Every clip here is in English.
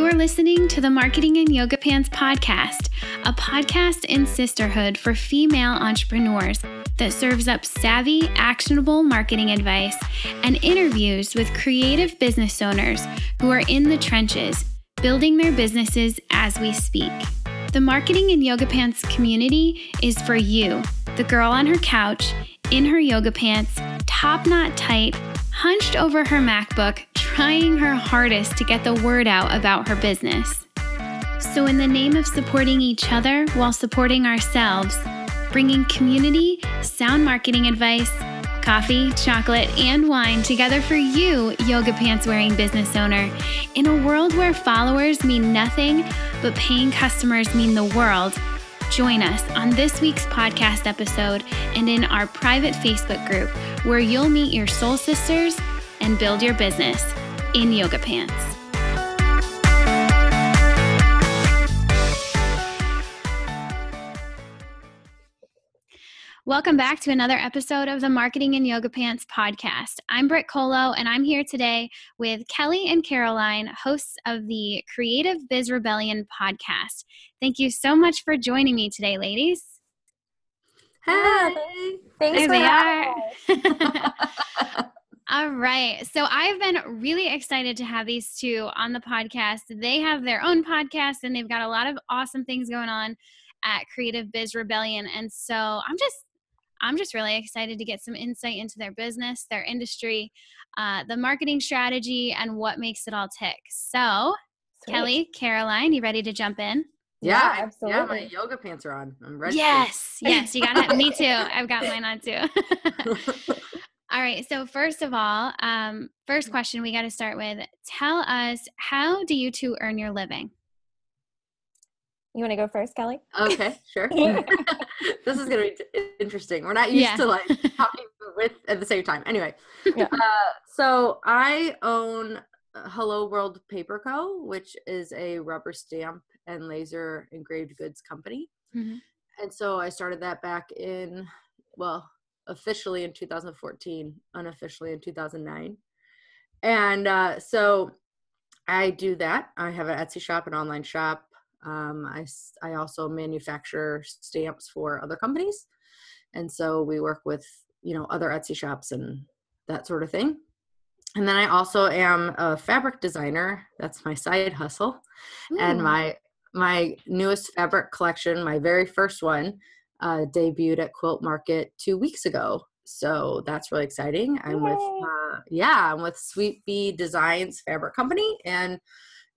You are listening to the Marketing and Yoga Pants Podcast, a podcast in sisterhood for female entrepreneurs that serves up savvy, actionable marketing advice and interviews with creative business owners who are in the trenches, building their businesses as we speak. The Marketing and Yoga Pants community is for you, the girl on her couch, in her yoga pants, top knot tight, hunched over her MacBook, trying her hardest to get the word out about her business. So in the name of supporting each other while supporting ourselves, bringing community, sound marketing advice, coffee, chocolate, and wine together for you, yoga pants wearing business owner, in a world where followers mean nothing, but paying customers mean the world, join us on this week's podcast episode and in our private Facebook group where you'll meet your soul sisters and build your business in yoga pants. Welcome back to another episode of the Marketing and Yoga Pants podcast. I'm Brit and I'm here today with Kelly and Caroline, hosts of the Creative Biz Rebellion Podcast. Thank you so much for joining me today, ladies. Hi. Thanks There for they having are. All right. So I've been really excited to have these two on the podcast. They have their own podcast and they've got a lot of awesome things going on at Creative Biz Rebellion. And so I'm just really excited to get some insight into their business, their industry, the marketing strategy, and what makes it all tick. So, Sweet. Kelly, Caroline, you ready to jump in? Yeah, absolutely. Yeah, my yoga pants are on. I'm ready. Yes, you got it. Me too. I've got mine on too. All right. So first of all, first question we got to start with, tell us, how do you two earn your living? You want to go first, Kelly? Okay, sure. This is going to be interesting. We're not used to like talking with at the same time. Anyway, Yeah. So I own Hello World Paper Co., which is a rubber stamp and laser engraved goods company. Mm-hmm. And so I started that back in, officially in 2014, unofficially in 2009. And so I do that. I have an Etsy shop, an online shop. I also manufacture stamps for other companies. And so we work with, other Etsy shops and that sort of thing. And then I also am a fabric designer. That's my side hustle. Ooh. And my newest fabric collection, my very first one, debuted at Quilt Market 2 weeks ago. So that's really exciting. I'm with Sweet Bee Designs Fabric Company, and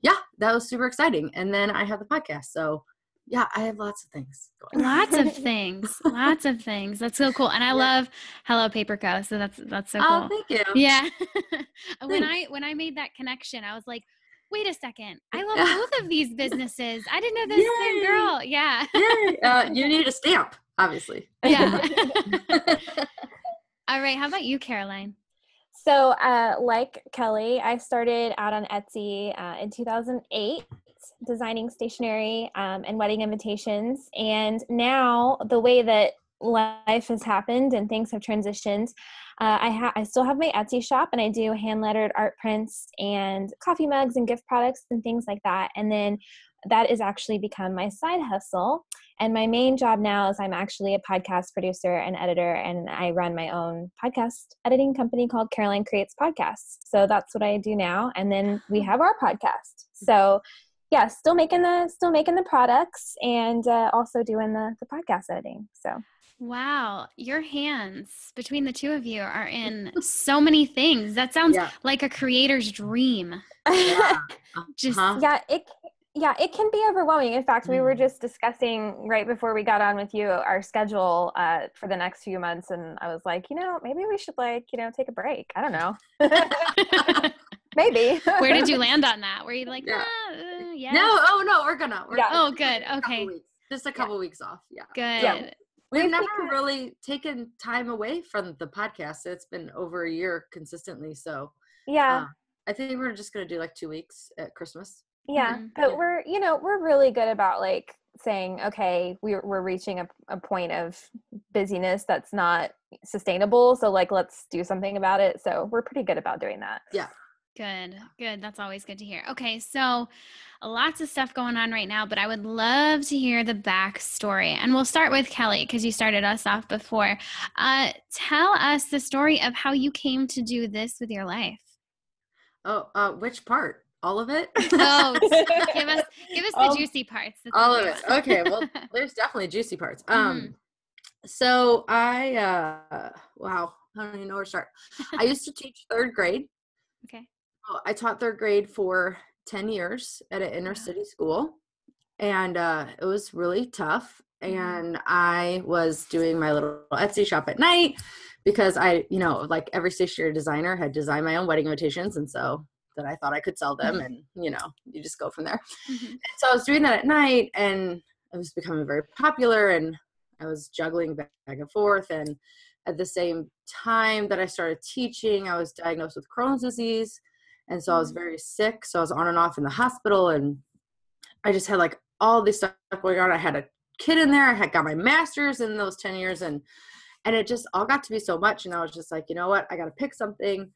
yeah, that was super exciting. And then I have the podcast. So yeah, I have lots of things going on. Lots of things. That's so cool. And I love Hello Paper Co. So that's so cool. Oh, thank you. Yeah. When I made that connection, I was like, wait a second. I love both of these businesses. I didn't know this same girl. Yeah. Yay. You need a stamp, obviously. Yeah. All right. How about you, Caroline? So like Kelly, I started out on Etsy in 2008, designing stationery and wedding invitations. And now the way that life has happened and things have transitioned, I still have my Etsy shop, and I do hand-lettered art prints and coffee mugs and gift products and things like that. And then that has actually become my side hustle. And my main job now is I'm actually a podcast producer and editor, and I run my own podcast editing company called Caroline Creates Podcasts. So that's what I do now. And then we have our podcast. So yeah, still making the products and also doing the podcast editing. So. Wow. Your hands between the two of you are in so many things. That sounds like a creator's dream. Yeah. It can be overwhelming. In fact, we were just discussing right before we got on with you our schedule for the next few months. And I was like, maybe we should take a break. I don't know. Maybe. Where did you land on that? Were you like, yeah. Yes? No, we're gonna. Oh, good. Okay. Just a couple weeks off. Yeah. Good. Yeah. We've never really taken time away from the podcast. It's been over a year consistently. So yeah, I think we're just going to do like 2 weeks at Christmas. Yeah. Mm-hmm. But we're really good about like saying, okay, we're reaching a point of busyness that's not sustainable. So like, let's do something about it. So we're pretty good about doing that. Yeah. Good. That's always good to hear. Okay, so lots of stuff going on right now, but I would love to hear the backstory. And we'll start with Kelly because you started us off before. Tell us the story of how you came to do this with your life. Oh, which part? All of it? Oh, give us the juicy parts. That's all of it. Okay. Well, there's definitely juicy parts. So wow, I don't even know where to start. I used to teach third grade. Okay. I taught third grade for 10 years at an inner city school, and it was really tough. And I was doing my little Etsy shop at night because I, like every stationery designer, had designed my own wedding invitations, and so that I thought I could sell them, and you just go from there. And so I was doing that at night, and it was becoming very popular, and I was juggling back and forth. And at the same time that I started teaching, I was diagnosed with Crohn's disease. And so I was very sick. So I was on and off in the hospital, and I just had like all this stuff going on. I had a kid in there. I had got my master's in those 10 years, and it just all got to be so much. And I was just like, you know what, I got to pick something.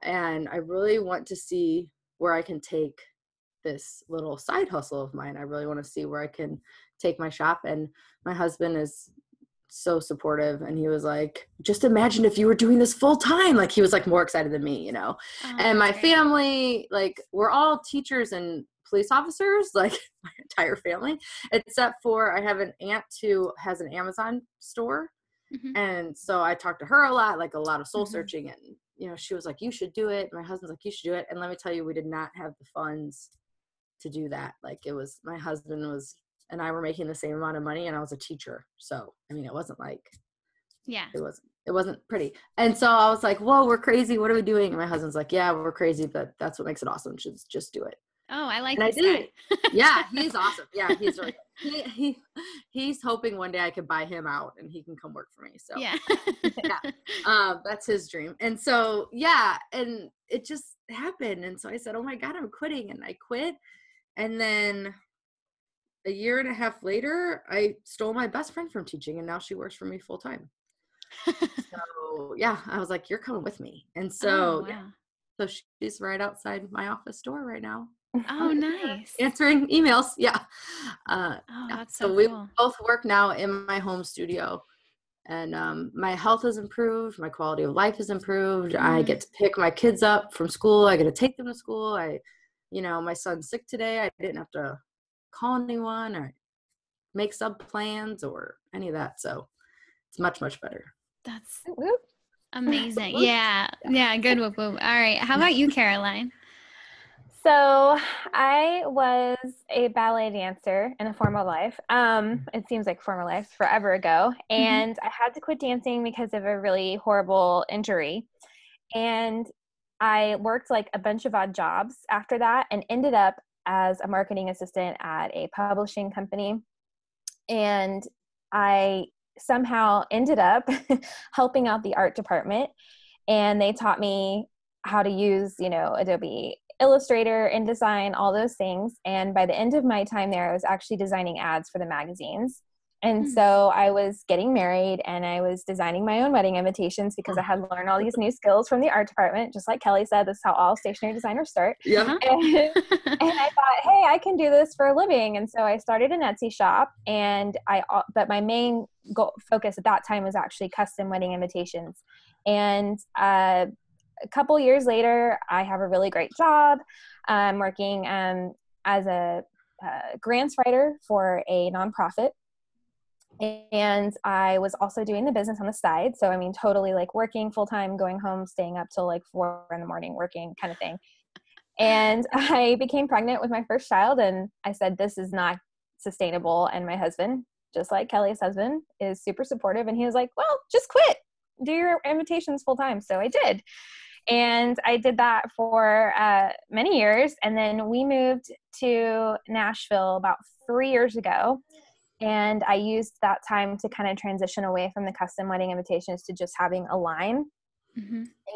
And I really want to see where I can take this little side hustle of mine. I really want to see where I can take my shop. And my husband is so supportive, and he was like, just imagine if you were doing this full time. Like, he was like more excited than me, and my family, like, we're all teachers and police officers, like my entire family, except for I have an aunt who has an Amazon store. And so I talked to her a lot, like a lot of soul searching, and she was like, you should do it. My husband's like, you should do it. And let me tell you, we did not have the funds to do that. Like, it was, my husband and I were making the same amount of money, and I was a teacher. So, I mean, it wasn't like, it wasn't pretty. And so I was like, whoa, we're crazy. What are we doing? And my husband's like, yeah, we're crazy, but that's what makes it awesome. Just do it. Oh, I like this guy. Yeah, he's awesome. Yeah, he's really good. He's hoping one day I could buy him out and he can come work for me. So yeah. That's his dream. And so, and it just happened. And so I said, oh my God, I'm quitting. And I quit. And then a year and a half later, I stole my best friend from teaching, and now she works for me full time. So I was like, you're coming with me. And so, so she's right outside my office door right now. Oh, nice. Answering emails. Yeah. That's so cool. We both work now in my home studio, and my health has improved. My quality of life has improved. I get to pick my kids up from school. I get to take them to school. My son's sick today. I didn't have to call anyone or make sub plans or any of that. So it's much, much better. That's amazing. Yeah. Good. Whoop, whoop. All right. How about you, Caroline? So I was a ballet dancer in a former life. It seems like former life forever ago. And I had to quit dancing because of a really horrible injury. And I worked like a bunch of odd jobs after that, and ended up as a marketing assistant at a publishing company. And I somehow ended up helping out the art department, and they taught me how to use, Adobe Illustrator, InDesign, all those things. And by the end of my time there, I was actually designing ads for the magazines. And so I was getting married, and I was designing my own wedding invitations because I had learned all these new skills from the art department. Just like Kelly said, this is how all stationery designers start. Yeah. And I thought, hey, I can do this for a living. And so I started an Etsy shop, but my main focus at that time was actually custom wedding invitations. And a couple years later, I have a really great job. I'm working as a grants writer for a nonprofit. And I was also doing the business on the side. So, I mean, totally like working full time, going home, staying up till like 4 a.m, working kind of thing. And I became pregnant with my first child, and I said, this is not sustainable. And my husband, just like Kelly's husband, is super supportive. And he was like, well, just quit, do your invitations full time. So I did. And I did that for many years. And then we moved to Nashville about 3 years ago. And I used that time to kind of transition away from the custom wedding invitations to just having a line.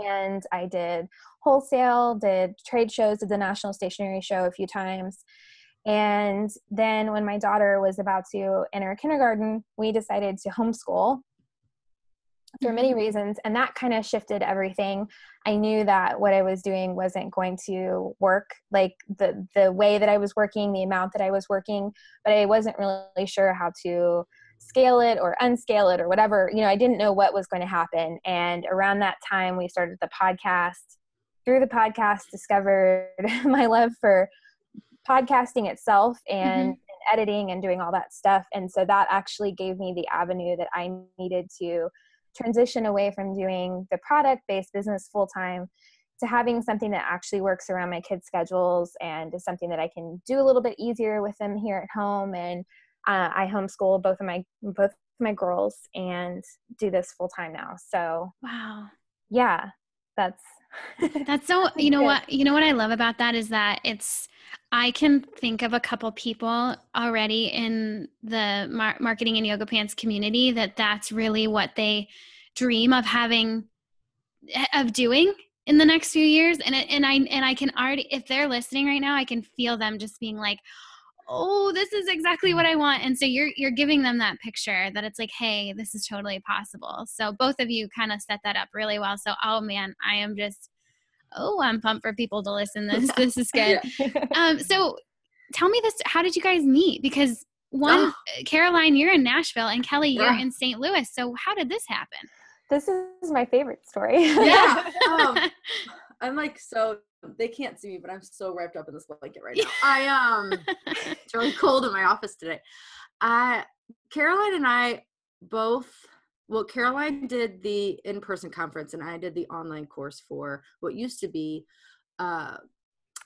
And I did wholesale, did trade shows, did the National Stationery Show a few times. And then when my daughter was about to enter kindergarten, we decided to homeschool. for many reasons. And that kind of shifted everything. I knew that what I was doing wasn't going to work, like the way that I was working, the amount that I was working, but I wasn't really sure how to scale it or unscale it or whatever. I didn't know what was going to happen. And around that time, we started the podcast. Through the podcast, discovered my love for podcasting itself and editing and doing all that stuff. And so that actually gave me the avenue that I needed to transition away from doing the product-based business full-time to having something that actually works around my kids' schedules and is something that I can do a little bit easier with them here at home. And I homeschool both of my girls and do this full-time now. So wow. Yeah, that's so, you know what I love about that is that I can think of a couple people already in the marketing and yoga pants community that's really what they dream of doing in the next few years. And I can already, if they're listening right now, I can feel them just being like, oh, this is exactly what I want. And so you're giving them that picture that it's like, hey, this is totally possible. So both of you kind of set that up really well. So, oh man, I'm pumped for people to listen to this. This is good. So tell me this, how did you guys meet? Because Caroline, you're in Nashville, and Kelly, you're in St. Louis. So how did this happen? This is my favorite story. Yeah. I'm like, so they can't see me, but I'm so wrapped up in this blanket right now. It's really cold in my office today. Caroline and I both, Caroline did the in-person conference and I did the online course for what used to be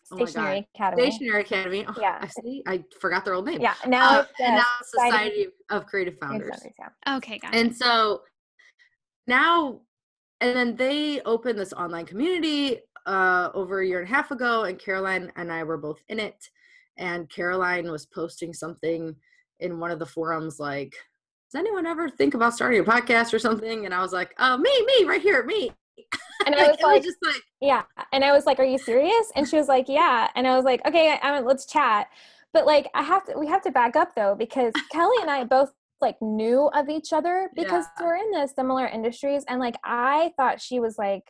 Stationary Academy. Stationary Academy. Oh, yeah. I forgot their old name. Yeah. Now it's Society of Creative Founders. Yeah. Okay, gotcha. And so now, and then they opened this online community over a year and a half ago, and Caroline and I were both in it. And Caroline was posting something in one of the forums like, does anyone ever think about starting a podcast or something? And I was like, me, right here, me. And I was like, yeah. And I was like, are you serious? And she was like, yeah. And I was like, okay, let's chat. But like, we have to back up though, because Kelly and I both like knew of each other because we're in the similar industries. And like, I thought she was like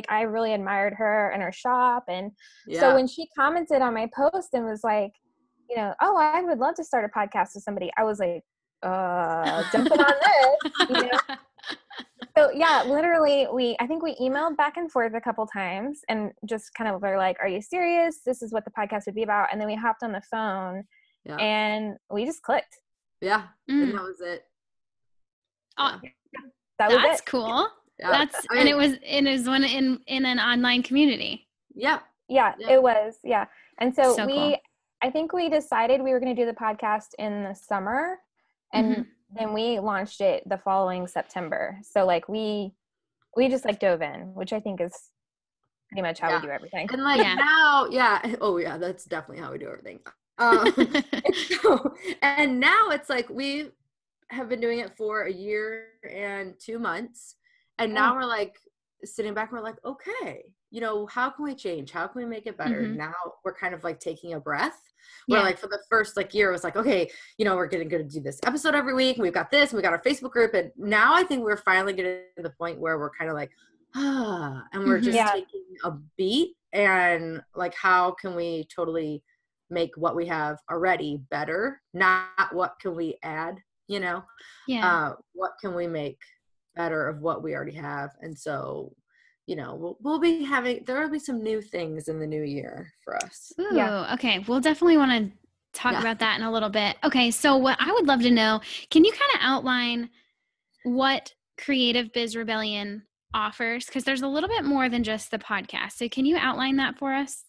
I really admired her and her shop. And so when she commented on my post and was like, oh, I would love to start a podcast with somebody, I was like, jumping on this, So yeah, literally I think we emailed back and forth a couple times and just kind of were like, are you serious? This is what the podcast would be about. And then we hopped on the phone and we just clicked. Yeah. And that was it. Oh, that's cool. Yeah. And it was one in an online community. Yeah. Yeah, it was. Yeah. And so cool. I think we decided we were going to do the podcast in the summer, and then we launched it the following September. So like we just like dove in, which I think is pretty much how we do everything. And like now, oh yeah, that's definitely how we do everything. And now it's like we have been doing it for a year and 2 months, and now we're like sitting back and we're like, okay, how can we change? How can we make it better? Now we're kind of like taking a breath. We're like, for the first year, it was like, okay, we're going to do this episode every week. And we've got this, and we got our Facebook group. And now I think we're finally getting to the point where we're kind of like, and we're just taking a beat and like, how can we totally make what we have already better? Not what can we add, what can we make better of what we already have? And so, we'll be there will be some new things in the new year for us. Ooh, okay. We'll definitely want to talk about that in a little bit. Okay. So what I would love to know, can you kind of outline what Creative Biz Rebellion offers? Because there's a little bit more than just the podcast. So can you outline that for us?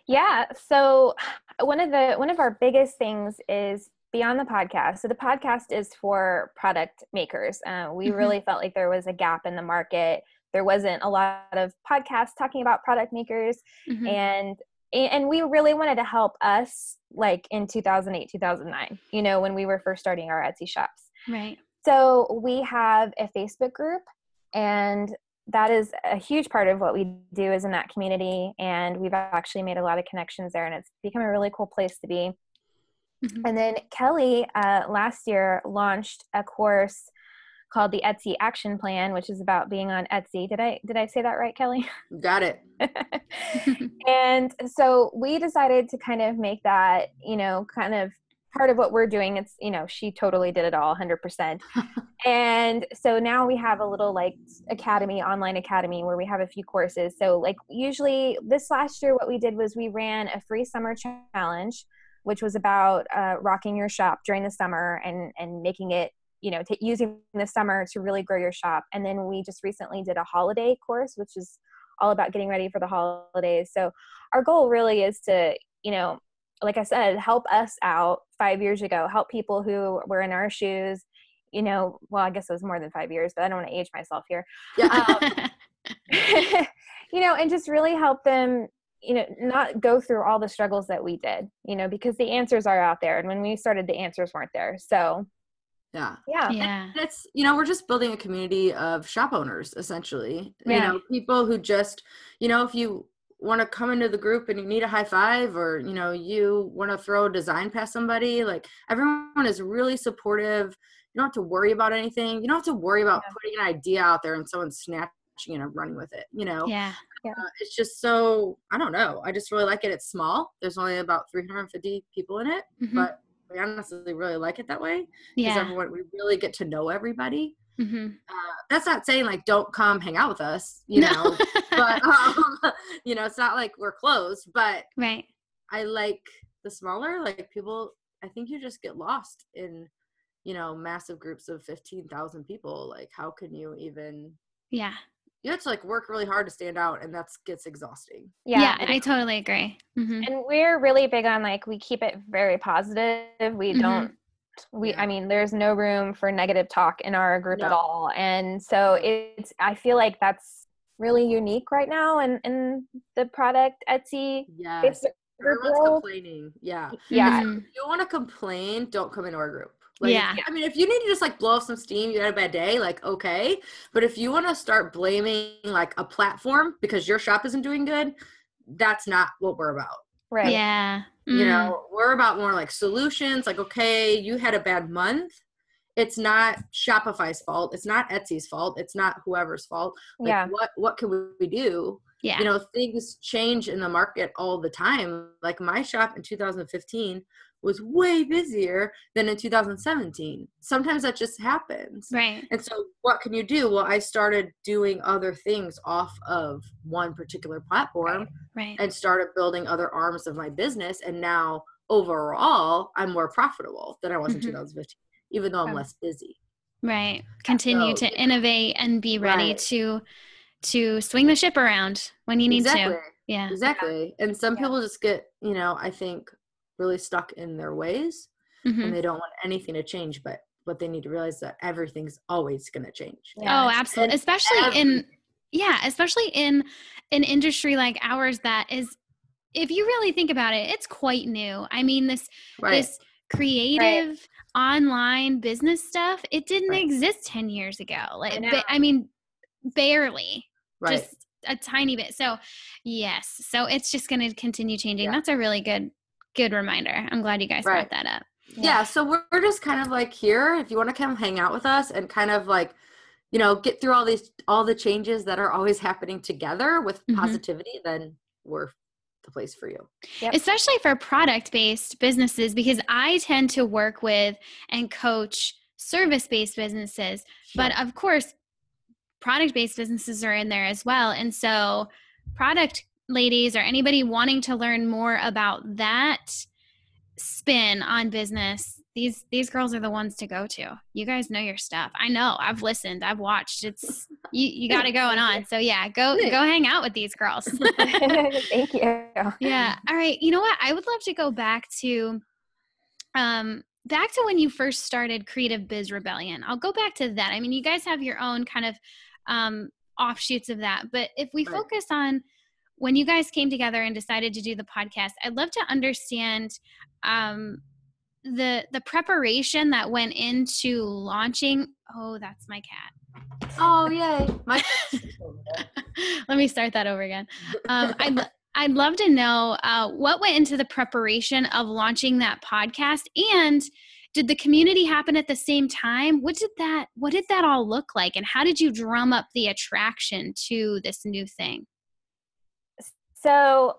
Yeah. So one of our biggest things is beyond the podcast. So the podcast is for product makers. We really felt like there was a gap in the market. There wasn't a lot of podcasts talking about product makers. And we really wanted to help us like in 2008, 2009, when we were first starting our Etsy shops. Right. So we have a Facebook group, and that is a huge part of what we do is in that community. And we've actually made a lot of connections there, and it's become a really cool place to be. And then Kelly last year launched a course called the Etsy Action Plan, which is about being on Etsy. Did I say that right, Kelly? Got it. And so we decided to kind of make that, kind of part of what we're doing. It's, she totally did it all 100%. And so now we have a little like online academy where we have a few courses. So like usually this last year, what we did was we ran a free summer challenge, which was about rocking your shop during the summer and making it, using the summer to really grow your shop. And then we just recently did a holiday course, which is all about getting ready for the holidays. So our goal really is to, like I said, help us out 5 years ago, help people who were in our shoes, well, I guess it was more than 5 years, but I don't want to age myself here. Yeah. And just really help them, not go through all the struggles that we did, because the answers are out there. And when we started, the answers weren't there. So yeah. Yeah. And it's, we're just building a community of shop owners, essentially. Yeah. People who just, if you want to come into the group and you need a high five, or, you want to throw a design past somebody, like everyone is really supportive. You don't have to worry about anything. You don't have to worry about putting an idea out there and someone snatching it and running with it, Yeah. It's just so, I don't know. I just really like it. It's small. There's only about 350 people in it, but we honestly really like it that way. Because we really get to know everybody. That's not saying like, don't come hang out with us, No. but, it's not like we're closed, but right. I like the smaller, like people, I think you just get lost in, massive groups of 15,000 people. Like, how can you even, you have to like work really hard to stand out, and that gets exhausting. Yeah, I totally agree. And we're really big on like, we keep it very positive. We don't, I mean, there's no room for negative talk in our group at all. And so I feel like that's really unique right now in the product Etsy. Yes. Everyone's complaining. Yeah. Yeah. If you want to complain, don't come into our group. Like, I mean, if you need to just like blow off some steam, you had a bad day, like, okay. But if you want to start blaming like a platform because your shop isn't doing good, that's not what we're about. Right. Yeah. We're about more like solutions. Like, okay, you had a bad month. It's not Shopify's fault. It's not Etsy's fault. It's not whoever's fault. Like, what can we do? Yeah. Things change in the market all the time. Like my shop in 2015 was way busier than in 2017. Sometimes that just happens. Right. And so what can you do? Well, I started doing other things off of one particular platform and started building other arms of my business. And now overall, I'm more profitable than I was in 2015, even though I'm less busy. Right. Continue to innovate and be ready to swing the ship around when you need to. Yeah. Exactly. And some people just get, I think, really stuck in their ways and they don't want anything to change, but what they need to realize is that everything's always going to change. Oh, absolutely. And especially in an industry like ours that is, if you really think about it, it's quite new. I mean, this creative online business stuff, it didn't exist 10 years ago. Like, I mean, barely, just a tiny bit. So yes. So it's just going to continue changing. That's a really good reminder. I'm glad you guys brought that up. Yeah. So we're just kind of like here, if you want to come hang out with us and kind of like, get through all the changes that are always happening together with positivity, then we're the place for you. Especially for product-based businesses, because I tend to work with and coach service-based businesses, but of course, product-based businesses are in there as well. And so product ladies or anybody wanting to learn more about that spin on business, these girls are the ones to go to. You guys know your stuff. I know. I've listened. I've watched. It's you got it going on. So yeah, go hang out with these girls. Thank you. Yeah. All right. You know what? I would love to go back to when you first started Creative Biz Rebellion. I'll go back to that. I mean, you guys have your own kind of offshoots of that, but if we focus on when you guys came together and decided to do the podcast, I'd love to understand the preparation that went into launching. Oh, that's my cat. Oh, yay. Let me start that over again. I'd love to know what went into the preparation of launching that podcast, and did the community happen at the same time? What did that all look like? And how did you drum up the attraction to this new thing? So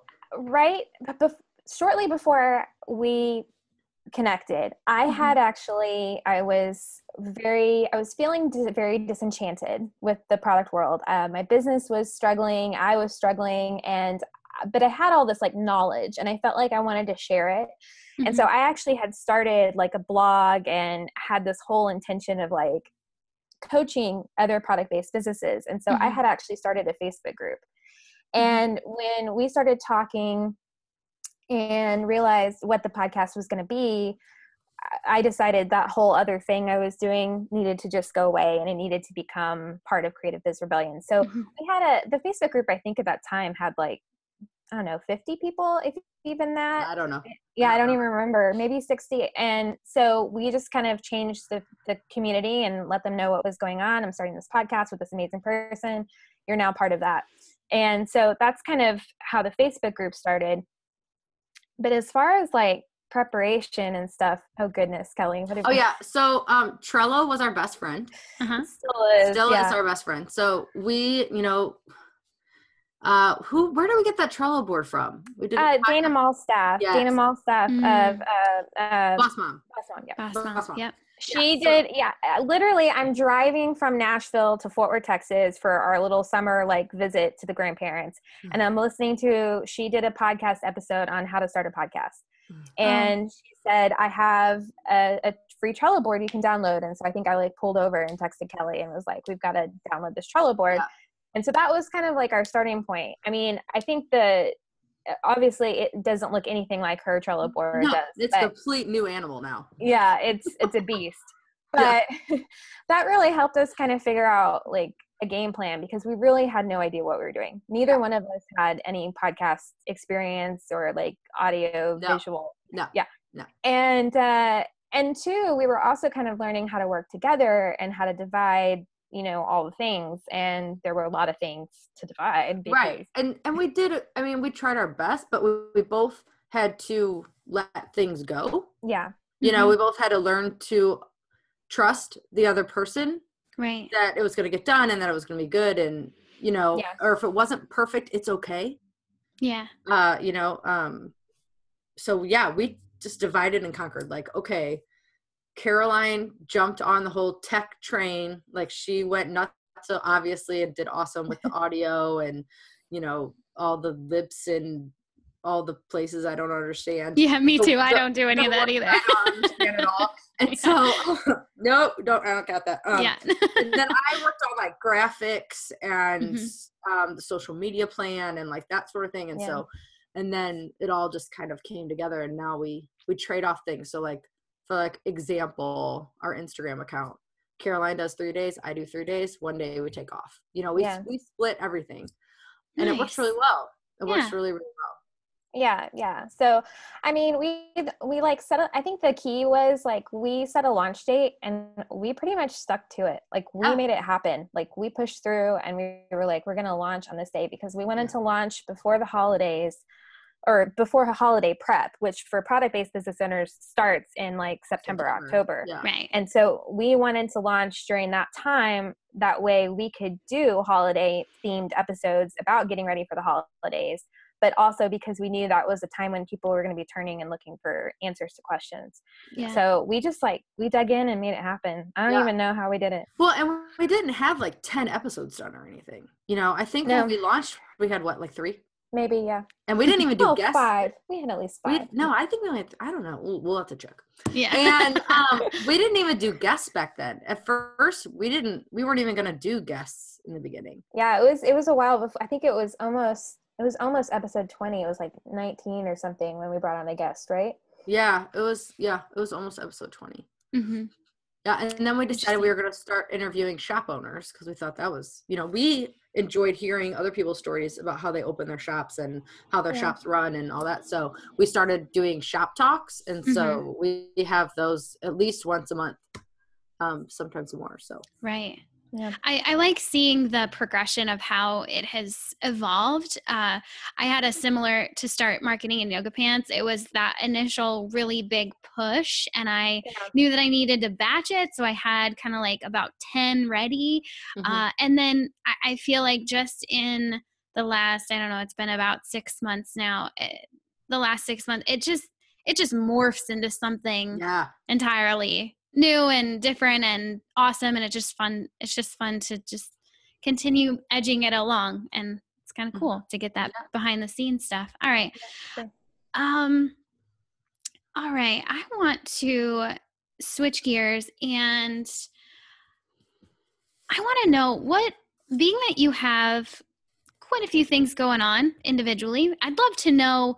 shortly before we connected, I had actually, I was feeling very disenchanted with the product world. My business was struggling. I was struggling, but I had all this like knowledge, and I felt like I wanted to share it. And so I actually had started like a blog and had this whole intention of like coaching other product-based businesses. And so I had actually started a Facebook group. And when we started talking and realized what the podcast was going to be, I decided that whole other thing I was doing needed to just go away, and it needed to become part of Creative Biz Rebellion. So we had the Facebook group, I think at that time had like, I don't know, 50 people, if even that. I don't know. Yeah, I don't even remember. Maybe 60. And so we just kind of changed the community and let them know what was going on. I'm starting this podcast with this amazing person. You're now part of that. And so that's kind of how the Facebook group started. But as far as like preparation and stuff, oh goodness, Kelly. Oh yeah. So Trello was our best friend. Still is our best friend. So we, where did we get that Trello board from? We did Dana Malstaff. Yes. Dana Malstaff of Boss Mom. Boss Mom. Yep. She did. Yeah. Literally, I'm driving from Nashville to Fort Worth, Texas for our little summer like visit to the grandparents. And I'm listening she did a podcast episode on how to start a podcast. And she said, I have a free Trello board you can download. And so I think I like pulled over and texted Kelly and was like, we've got to download this Trello board. Yeah. And so that was kind of like our starting point. I mean, I think obviously it doesn't look anything like her Trello board does. It's a complete new animal now. Yeah, it's a beast. But that really helped us kind of figure out like a game plan, because we really had no idea what we were doing. Neither one of us had any podcast experience or like audio, visual. No. And two, we were also kind of learning how to work together and how to divide, all the things. And there were a lot of things to divide. Right. And we did it. I mean, we tried our best, but we both had to let things go. Yeah. We both had to learn to trust the other person. Right. That it was going to get done and that it was going to be good. And, or if it wasn't perfect, it's okay. Yeah. So yeah, we just divided and conquered. Like, okay, Caroline jumped on the whole tech train. Like she went nuts, so obviously, and did awesome with the audio and, all the lips and all the places I don't understand. Yeah, me too. I don't do any of that either. I don't understand at all. And so, I don't got that. And then I worked on like graphics and the social media plan and like that sort of thing. And so, and then it all just kind of came together, and now we trade off things. So like, for like example, our Instagram account, Caroline does 3 days, I do 3 days, 1 day we take off. We split everything, and it works really well. It works really, really well. Yeah. So, I mean, we like I think the key was like, we set a launch date and we pretty much stuck to it. Like we made it happen. Like we pushed through and we were like, we're going to launch on this day, because we wanted to launch before the holidays, or before a holiday prep, which for product-based business owners starts in like September. October. Yeah. Right. And so we wanted to launch during that time. That way we could do holiday themed episodes about getting ready for the holidays, but also because we knew that was a time when people were going to be turning and looking for answers to questions. Yeah. So we just we dug in and made it happen. I don't even know how we did it. Well, and we didn't have like 10 episodes done or anything. I think when we launched, we had what, like 3? Maybe, yeah. And we didn't even do guests. 5. We had at least 5. I think we only had, I don't know. We'll have to check. Yeah. And we didn't even do guests back then. At first, we weren't even going to do guests in the beginning. Yeah, it was a while before. I think it was almost episode 20. It was like 19 or something when we brought on a guest, right? Yeah, it was almost episode 20. Mm-hmm. Yeah, and then we decided we were going to start interviewing shop owners, because we thought that was, we enjoyed hearing other people's stories about how they open their shops and how their shops run and all that. So we started doing shop talks, and so we have those at least once a month, sometimes more. So right. Yeah. I like seeing the progression of how it has evolved. I had a similar to start marketing in yoga pants. It was that initial really big push, and I knew that I needed to batch it. So I had kind of like about 10 ready. And then I feel like just in the last, I don't know, it's been about 6 months now. The last 6 months, it just morphs into something entirely new and different and awesome. And it's just fun to just continue edging it along. And it's kind of cool to get that behind the scenes stuff. All right. All right. I want to switch gears, and I want to know being that you have quite a few things going on individually, I'd love to know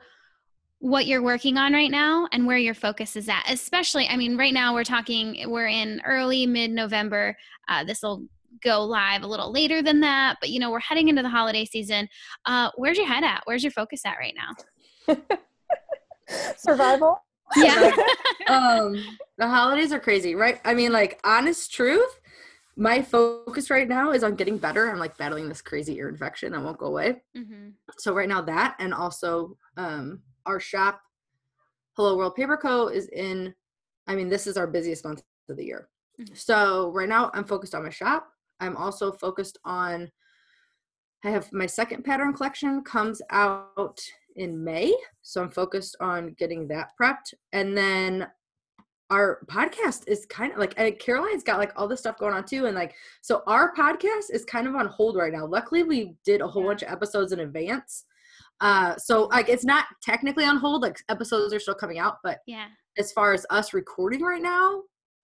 what you're working on right now and where your focus is at. Especially, I mean, right now we're in early mid-November. This will go live a little later than that, but we're heading into the holiday season. Where's your head at? Where's your focus at right now? Survival. Yeah. The holidays are crazy, right? I mean, like, honest truth, my focus right now is on getting better. I'm like battling this crazy ear infection that won't go away. So right now that, and also, our shop, Hello World Paper Co. is this is our busiest month of the year. So right now I'm focused on my shop. I'm also focused on, I have my second pattern collection comes out in May. So I'm focused on getting that prepped. And then our podcast is kind of like, and Caroline's got like all this stuff going on too. And like, so our podcast is kind of on hold right now. Luckily we did a whole bunch of episodes in advance. So like it's not technically on hold, like episodes are still coming out, but as far as us recording right now,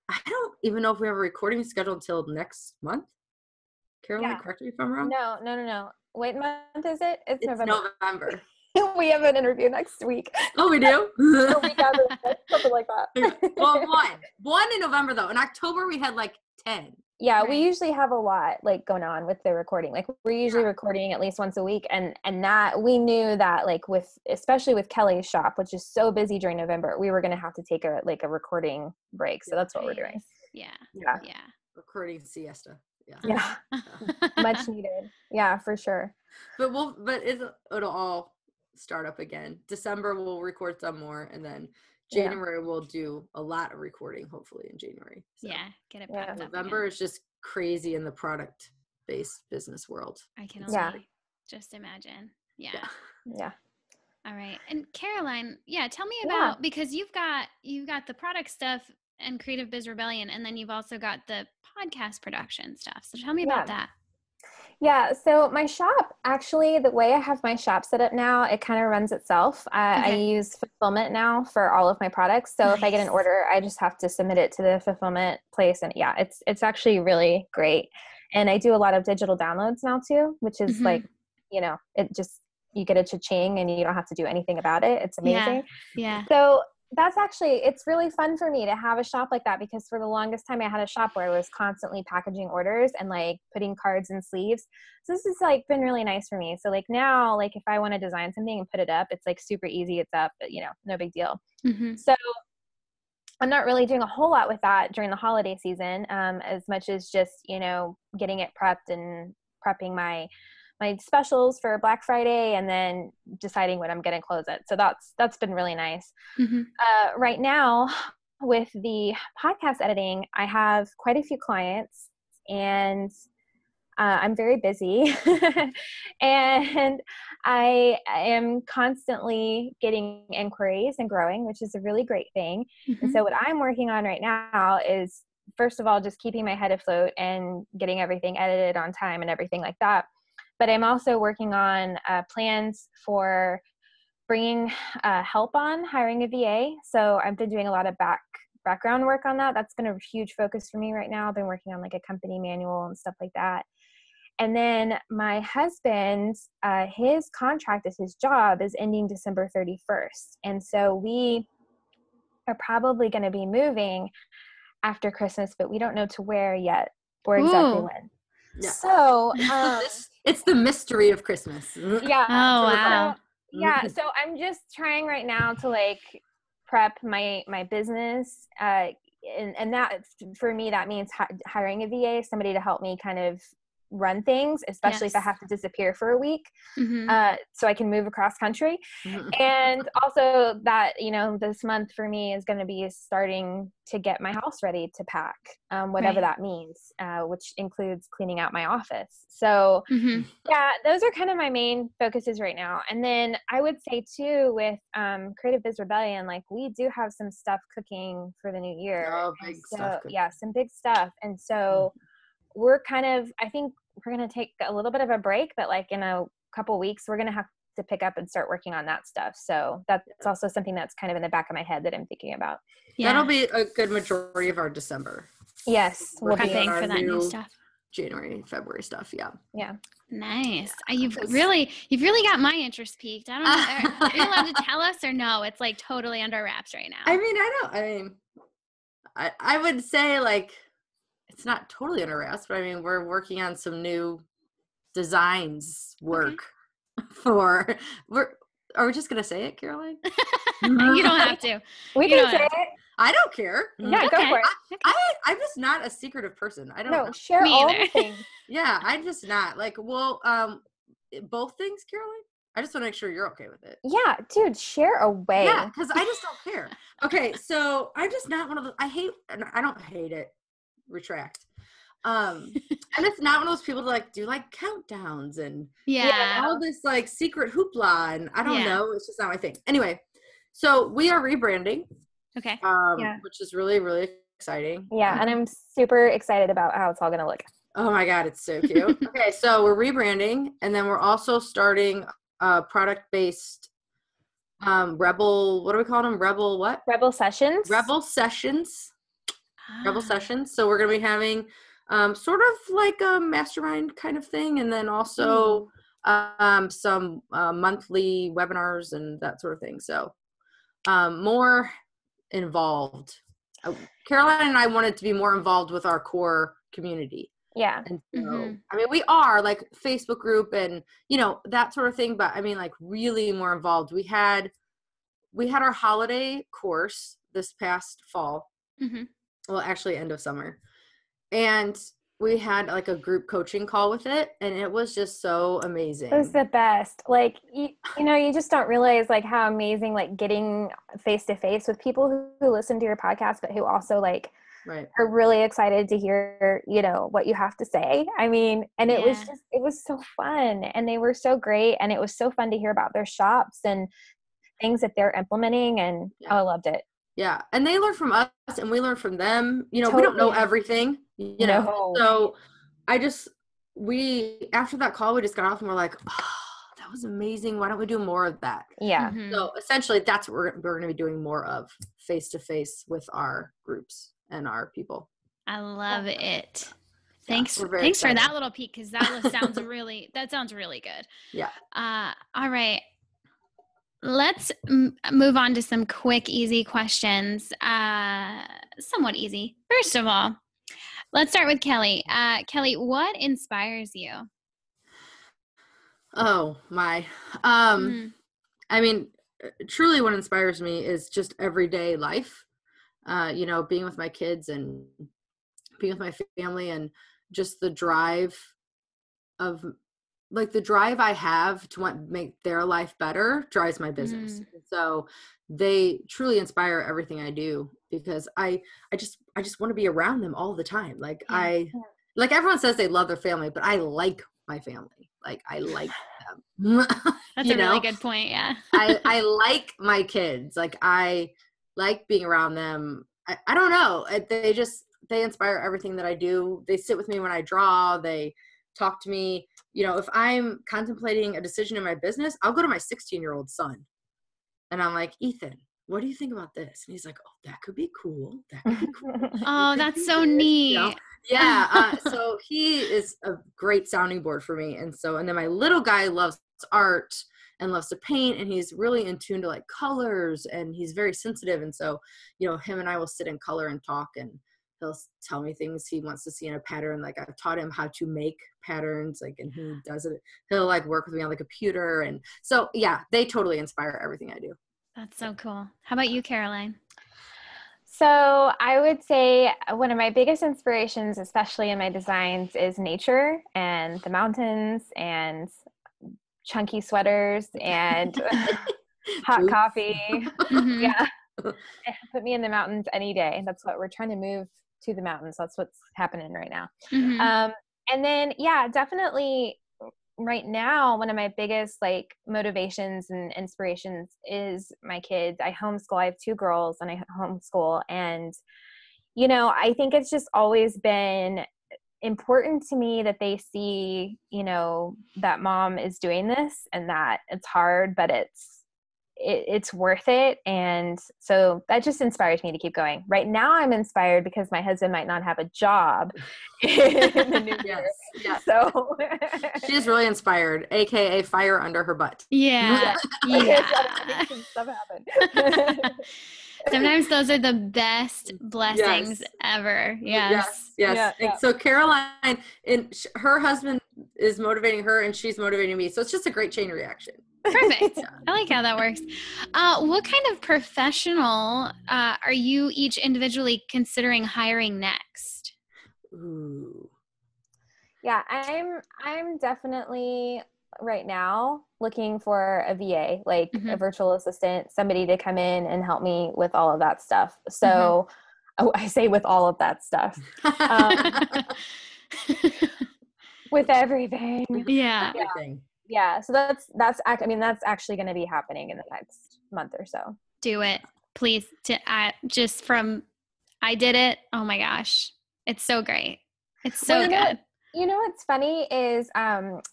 I don't even know if we have a recording scheduled until next month. Caroline, correct me if I'm wrong. No. What month is it? It's November. We have an interview next week. Oh, we do? The week after, something like that. Well, one in November though. In October we had like 10. Yeah, right. We usually have a lot like going on with the recording. Like we're usually recording at least once a week, and that we knew that like especially with Kelly's shop, which is so busy during November, we were going to have to take a recording break. So that's what we're doing. Yeah. Recording siesta. Yeah. Much needed. Yeah, for sure. But it'll all start up again. December we'll record some more, and then January we'll do a lot of recording, hopefully in January. So. Yeah, get it prepped up November is just crazy in the product-based business world. I can only just imagine. Yeah. All right. And Caroline, tell me about, because you've got the product stuff and Creative Biz Rebellion, and then you've also got the podcast production stuff. So tell me about that. Yeah, so my shop, actually, the way I have my shop set up now, it kind of runs itself. I use fulfillment now for all of my products. So if I get an order, I just have to submit it to the fulfillment place. And it's actually really great. And I do a lot of digital downloads now too, which is like, it just, you get a cha-ching and you don't have to do anything about it. It's amazing. Yeah. So that's actually, it's really fun for me to have a shop like that, because for the longest time I had a shop where I was constantly packaging orders and like putting cards in sleeves. So this has like been really nice for me. So like now, like if I want to design something and put it up, it's like super easy. It's up, but no big deal. So I'm not really doing a whole lot with that during the holiday season, as much as just, getting it prepped and prepping my specials for Black Friday, and then deciding when I'm going to close it. So that's been really nice. Right now with the podcast editing, I have quite a few clients, and I'm very busy and I am constantly getting inquiries and growing, which is a really great thing. And so what I'm working on right now is, first of all, just keeping my head afloat and getting everything edited on time and everything like that. But I'm also working on plans for bringing help on, hiring a VA. So I've been doing a lot of background work on that. That's been a huge focus for me right now. I've been working on like a company manual and stuff like that. And then my husband, his contract at his job is ending December 31st. And so we are probably going to be moving after Christmas, but we don't know to where yet or exactly when. Yeah. So it's the mystery of Christmas. Yeah. Oh, wow. So I'm just trying right now to like prep my business. and that for me, that means hiring a VA, somebody to help me kind of run things, especially if I have to disappear for a week, so I can move across country. And also that, this month for me is going to be starting to get my house ready to pack, whatever that means, which includes cleaning out my office. So yeah, those are kind of my main focuses right now. And then I would say too, with Creative Biz Rebellion, like we do have some stuff cooking for the new year. Oh, big stuff. Yeah, some big stuff. And so we're kind of, I think we're going to take a little bit of a break, but like in a couple weeks, we're going to have to pick up and start working on that stuff. So that's also something that's kind of in the back of my head that I'm thinking about. Yeah. That'll be a good majority of our December. Yes. We'll be prepping for that new stuff. January, February stuff. Yeah. Yeah. Nice. You've really got my interest piqued. I don't know. Are you allowed to tell us or no? It's like totally under wraps right now. I would say like, it's not totally under wraps, but we're working on some new designs work are we just going to say it, Caroline? You don't have to. We can say it. I don't care. Yeah, go for it. I'm just not a secretive person. I don't know. Share all the things. Yeah, I'm just not like, both things, Caroline? I just want to make sure you're okay with it. Yeah, dude, share away. Yeah, because I just don't care. Okay, so I'm just not one of those. I don't hate it. Retract. And it's not one of those people that like do like countdowns and all this like secret hoopla, and I don't know. It's just not my thing. Anyway, so we are rebranding. Okay. Which is really, really exciting. Yeah, and I'm super excited about how it's all gonna look. Oh my God, it's so cute. Okay, so we're rebranding, and then we're also starting product-based Rebel. What do we call them? Rebel what? Rebel Sessions. Rebel Sessions. Rebel Sessions. So we're going to be having sort of like a mastermind kind of thing, and then also some monthly webinars and that sort of thing. So more involved. Caroline and I wanted to be more involved with our core community. Yeah. And so, we are like Facebook group and, that sort of thing, but like really more involved. We had our holiday course this past fall. Well, actually end of summer. And we had like a group coaching call with it, and it was just so amazing. It was the best. Like, you just don't realize like how amazing, like getting face to face with people who listen to your podcast, but who also like are really excited to hear, what you have to say. And it was so fun, and they were so great. And it was so fun to hear about their shops and things that they're implementing. And I loved it. Yeah. And they learn from us and we learn from them. We don't know everything, So after that call, we just got off and we're like, oh, that was amazing. Why don't we do more of that? Yeah. So essentially that's what we're going to be doing more of, face-to-face with our groups and our people. I love it. Thanks for that little peek, because that sounds really good. Yeah. All right. Let's move on to some quick, easy questions. Somewhat easy. First of all, let's start with Kelly. Kelly, what inspires you? Oh, my. Truly what inspires me is just everyday life. Being with my kids and being with my family, and just the drive I have to want to make their life better drives my business. So they truly inspire everything I do, because I just want to be around them all the time. Like like everyone says they love their family, but I like my family. Like I like them. That's a really good point. Yeah. I like my kids. Like I like being around them. I don't know. They inspire everything that I do. They sit with me when I draw. They talk to me. If I'm contemplating a decision in my business, I'll go to my 16-year-old son and I'm like, Ethan, what do you think about this? And he's like, oh, that could be cool. That could be cool. Oh, that's so neat. Yeah. So he is a great sounding board for me. And then my little guy loves art and loves to paint, and he's really in tune to like colors, and he's very sensitive. And so, him and I will sit in color and talk, and he'll tell me things he wants to see in a pattern. Like I've taught him how to make patterns, like, and he does it. He'll like work with me on the computer. And so, yeah, they totally inspire everything I do. That's so cool. How about you, Caroline? So I would say one of my biggest inspirations, especially in my designs, is nature and the mountains and chunky sweaters and hot coffee. Mm-hmm. Yeah. Put me in the mountains any day. That's what we're trying to move to the mountains. That's what's happening right now. Mm-hmm. And then, yeah, definitely right now, one of my biggest like motivations and inspirations is my kids. I homeschool. I have 2 girls and I homeschool. And, you know, I think it's just always been important to me that they see, you know, that mom is doing this and that it's hard, but it's worth it. And so that just inspires me to keep going. Right now I'm inspired because my husband might not have a job in the new year. Yes. So she's really inspired, AKA fire under her butt. Yeah. Yeah. Stuff happened. Sometimes those are the best blessings ever. Yes. Yes. Yeah. And so Caroline, and her husband is motivating her and she's motivating me. So it's just a great chain reaction. Perfect. I like how that works. What kind of professional are you each individually considering hiring next? Ooh. Yeah, I'm definitely right now looking for a VA, like a virtual assistant, somebody to come in and help me with all of that stuff. So I say with all of that stuff. With everything. Yeah. Everything. Yeah. So that's actually going to be happening in the next month or so. Do it, please. I did it. Oh my gosh. It's so great. It's so good. You know what's funny is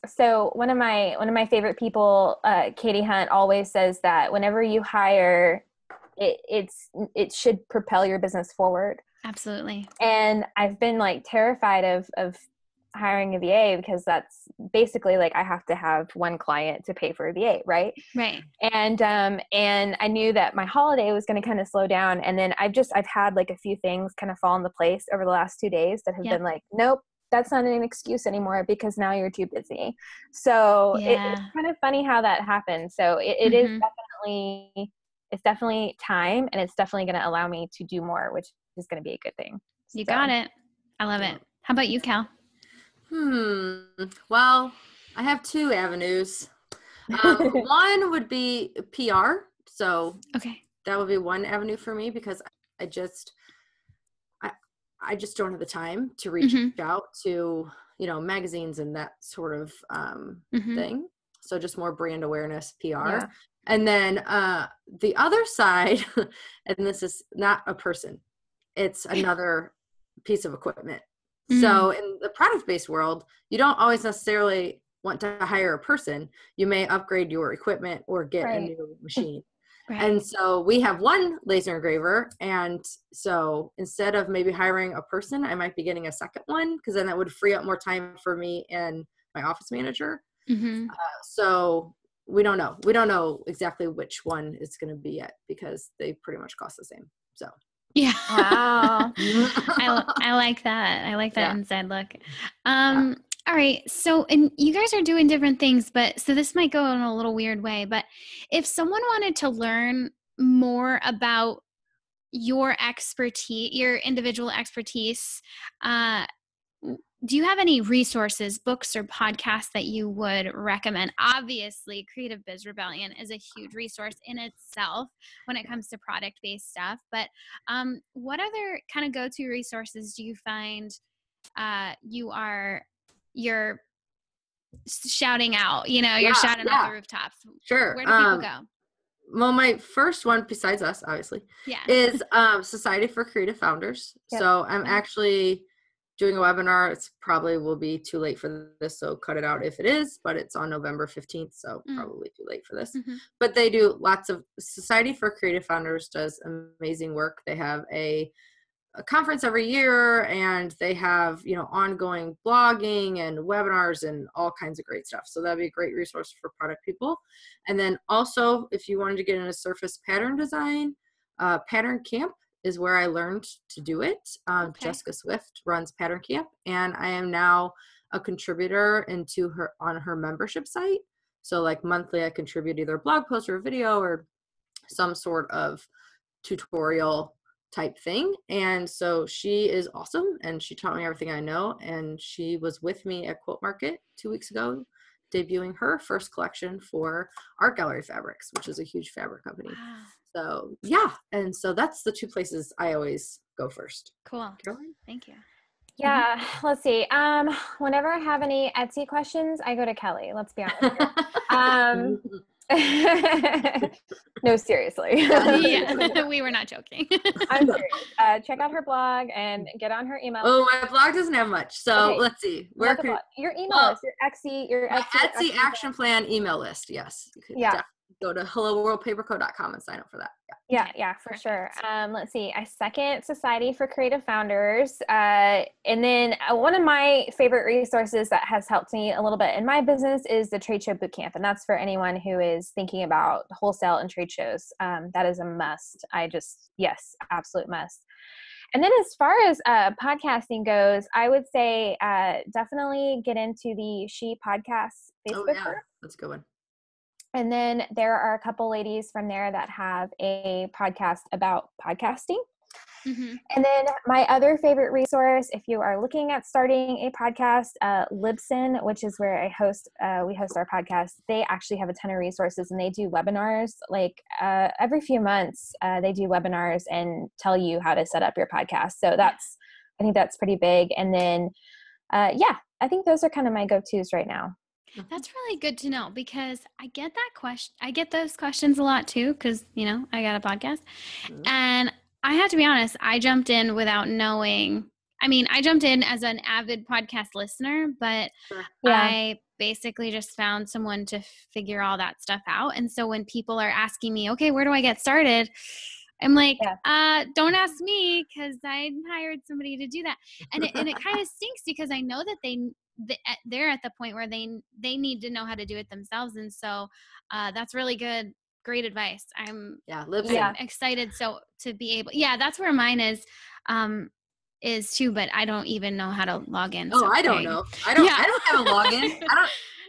so one of my favorite people, Katie Hunt, always says that whenever you hire, it should propel your business forward. Absolutely. And I've been like terrified of hiring a VA because that's basically like I have to have one client to pay for a VA, right? Right. And I knew that my holiday was going to kind of slow down, and then I've had like a few things kind of fall into place over the last 2 days that have been like, nope, that's not an excuse anymore because now you're too busy. So it's kind of funny how that happened. So it is definitely time, and it's definitely going to allow me to do more, which is going to be a good thing. You got it. I love it. How about you, Cal? Well, I have 2 avenues. One would be PR. So that would be one avenue for me because I just don't have the time to reach out to, you know, magazines and that sort of thing. So just more brand awareness, PR. Yeah. And then the other side, and this is not a person, it's another piece of equipment. So in the product-based world, you don't always necessarily want to hire a person. You may upgrade your equipment or get a new machine. And so we have one laser engraver. And so instead of maybe hiring a person, I might be getting a second one because then that would free up more time for me and my office manager. So we don't know. We don't know exactly which one it's going to be yet because they pretty much cost the same. So. Yeah. Wow. I like that. I like that inside look. All right. So, and you guys are doing different things, but so this might go in a little weird way, but if someone wanted to learn more about your expertise, your individual expertise, do you have any resources, books or podcasts that you would recommend? Obviously, Creative Biz Rebellion is a huge resource in itself when it comes to product-based stuff. But what other kind of go-to resources do you find you're shouting out? You know, you're shouting off the rooftops. Sure. Where do people go? Well, my first one, besides us, obviously, is Society for Creative Founders. Yep. So I'm actually doing a webinar. It's probably will be too late for this, so cut it out if it is, but it's on November 15th, so probably too late for this. But they do lots of, Society for Creative Founders does amazing work. They have a conference every year, and they have, you know, ongoing blogging and webinars and all kinds of great stuff. So that'd be a great resource for product people. And then also, if you wanted to get into surface pattern design, Pattern Camp is where I learned to do it. Jessica Swift runs Pattern Camp, and I am now a contributor on her membership site. So like monthly, I contribute either a blog post or a video or some sort of tutorial type thing. And so she is awesome, and she taught me everything I know. And she was with me at Quilt Market 2 weeks ago, debuting her first collection for Art Gallery Fabrics, which is a huge fabric company. Wow. So yeah, and so that's the two places I always go first. Cool. Caroline? Thank you. Yeah, let's see. Whenever I have any Etsy questions, I go to Kelly. Let's be honest here. No, seriously. Yeah, we were not joking. I'm serious. Check out her blog and get on her email. Oh, my blog doesn't have much. So Okay. let's see. Where could your email list, your Etsy action plan email list? Yes. You could go to helloworldpaperco.com and sign up for that. Yeah, for sure. Let's see. I second Society for Creative Founders. And then one of my favorite resources that has helped me a little bit in my business is the Trade Show Bootcamp. And that's for anyone who is thinking about wholesale and trade shows. That is a must. Yes, absolute must. And then as far as podcasting goes, I would say definitely get into the She Podcasts Facebook group. That's a good one. And then there are a couple ladies from there that have a podcast about podcasting. Mm-hmm. And then my other favorite resource, if you are looking at starting a podcast, Libsyn, which is where we host our podcast, they actually have a ton of resources, and they do webinars every few months. They do webinars and tell you how to set up your podcast. So I think that's pretty big. And then, I think those are kind of my go-tos right now. That's really good to know, because I get that question. I get those questions a lot too, because, I got a podcast. Mm-hmm. And I have to be honest, I jumped in without knowing. I mean, I jumped in as an avid podcast listener, but I basically just found someone to figure all that stuff out. And so when people are asking me, okay, where do I get started? I'm like, don't ask me, because I hired somebody to do that. And it kind of stinks, because I know that they're at the point where they need to know how to do it themselves. And so that's really great advice. I'm excited to be able, that's where mine is too, but I don't even know how to log in. Oh, I don't know. I don't have a login.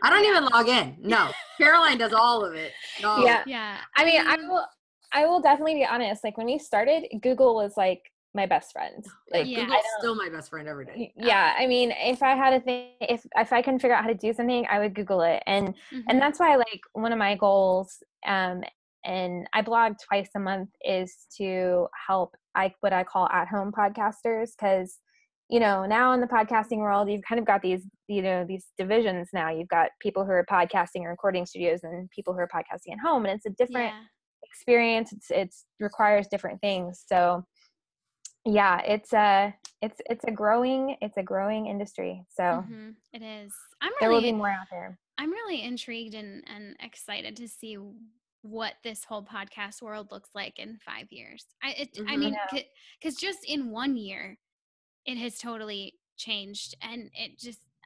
I don't even log in. No, Caroline does all of it. No. Yeah. I mean, I will definitely be honest. Like when we started, Google was like my best friend. Like Google's still my best friend every day. Yeah. I mean, if I had a thing, if I couldn't figure out how to do something, I would Google it. And that's why, like, one of my goals, and I blog twice a month, is to help what I call at-home podcasters. Cause now in the podcasting world, you've kind of got these, these divisions now. You've got people who are podcasting in recording studios and people who are podcasting at home. And it's a different experience. It requires different things. So it's a growing industry. So it is. There will be more out there. I'm really intrigued and excited to see what this whole podcast world looks like in 5 years. I mean, because just in 1 year, it has totally changed, and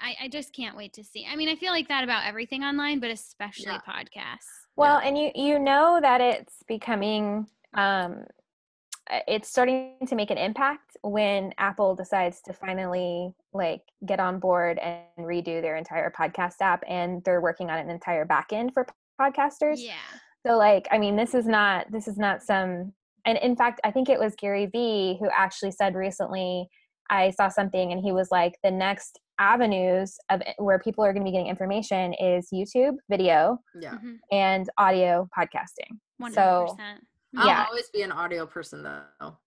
I just can't wait to see. I mean, I feel like that about everything online, but especially podcasts. Well, and you know that it's becoming, it's starting to make an impact when Apple decides to finally get on board and redo their entire podcast app, and they're working on an entire backend for podcasters. Yeah. So I mean, this is not some, and in fact, I think it was Gary Vee who actually said recently, I saw something and he was like, the next avenues of where people are going to be getting information is YouTube video and audio podcasting. 100%. So I'll always be an audio person though.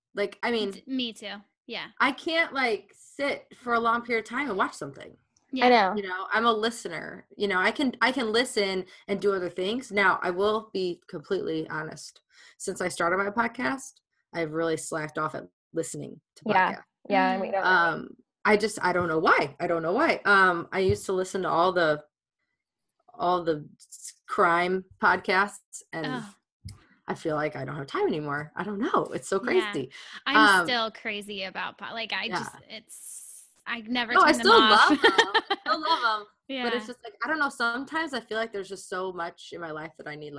I mean, me too. Yeah. I can't sit for a long period of time and watch something. Yeah. I know. I'm a listener. I can listen and do other things. Now, I will be completely honest. Since I started my podcast, I've really slacked off at listening to podcasts. Yeah. And we don't I don't know why. I used to listen to all the crime podcasts, and I feel like I don't have time anymore. I don't know. It's so crazy. Yeah. I'm still crazy about I never turn them off. I still love them. Yeah. But it's just I don't know. Sometimes I feel like there's just so much in my life that I need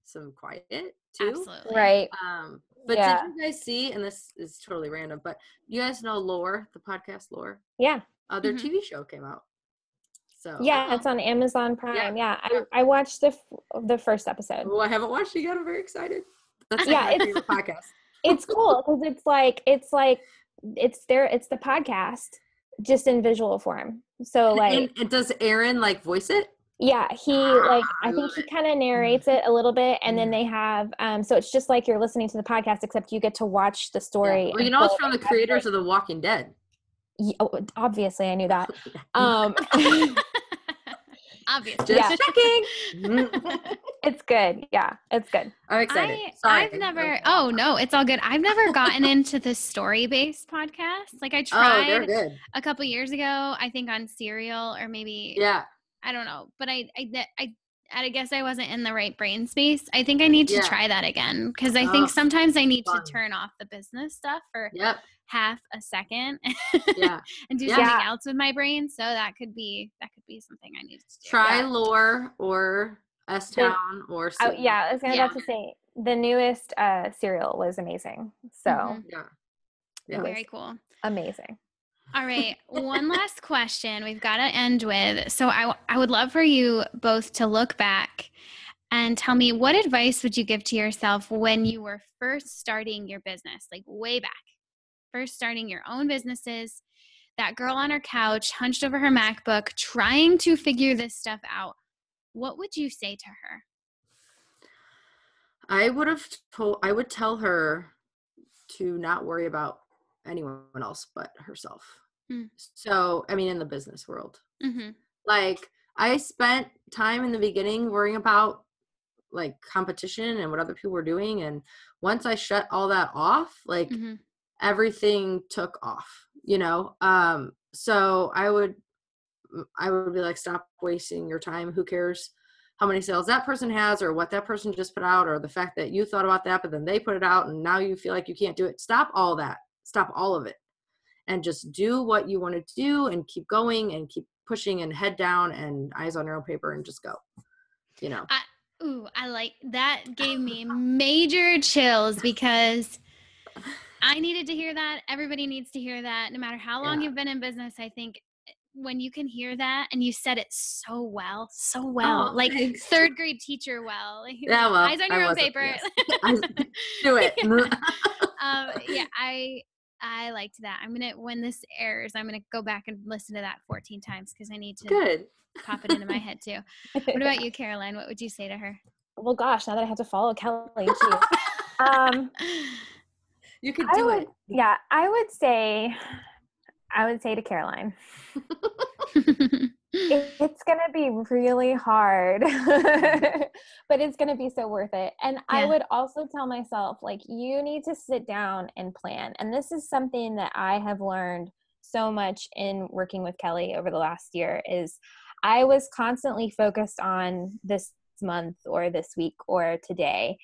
some quiet too. Absolutely. Right. But did you guys see, and this is totally random, but you guys know Lore, the podcast Lore? Yeah. Their TV show came out. So it's on Amazon Prime. Yeah. I watched the first episode. Oh, I haven't watched it yet. I'm very excited. That's my favorite podcast. It's cool because it's the podcast just in visual form. So like, and does Aaron like voice it? yeah, I think he kind of narrates it a little bit, and then Yeah. they have, so it's just like you're listening to the podcast, except you get to watch the story. Well, it's from the creators of The Walking Dead. Yeah, obviously, I knew that. Obviously. Just checking. It's good. Yeah, it's good. I'm excited. Sorry. I've never, oh no, it's all good. I've never gotten into the story-based podcast. Like I Oh, they're tried good. a couple years ago, I think on Serial or maybe, Yeah. I don't know, but I guess I wasn't in the right brain space. I think I need to try that again because I think sometimes I need to turn off the business stuff for half a second and do something else with my brain. So that could be something I need to do. Try Lore or S-Town or I was about to say the newest Serial was amazing. So very cool. Amazing. All right. One last question we've got to end with. So I would love for you both to look back and tell me, what advice would you give to yourself when you were first starting your business, like way back, first starting your own businesses, that girl on her couch, hunched over her MacBook, trying to figure this stuff out? What would you say to her? I would tell her to not worry about anyone else but herself. So, I mean, in the business world, like I spent time in the beginning worrying about like competition and what other people were doing. And once I shut all that off, like everything took off, so I would be like, stop wasting your time. Who cares how many sales that person has or what that person just put out or the fact that you thought about that, but then they put it out and now you feel like you can't do it. Stop all that. Stop all of it. And just do what you want to do and keep going and keep pushing and head down and eyes on your own paper and just go, I like that. Gave me major chills because I needed to hear that. Everybody needs to hear that. No matter how long you've been in business, I think when you can hear that and you said it so well, like thanks. third grade teacher like, eyes on your own paper. Yes. Do it. I liked that. When this airs, I'm going to go back and listen to that 14 times because I need to pop it into my head too. What about you, Caroline? What would you say to her? Well, gosh, now that I have to follow Kelly too. You could do it. Yeah, I would say to Caroline, it's going to be really hard, but it's going to be so worth it. And I would also tell myself, like, you need to sit down and plan. And this is something that I have learned so much in working with Kelly over the last year is I was constantly focused on this month or this week or today.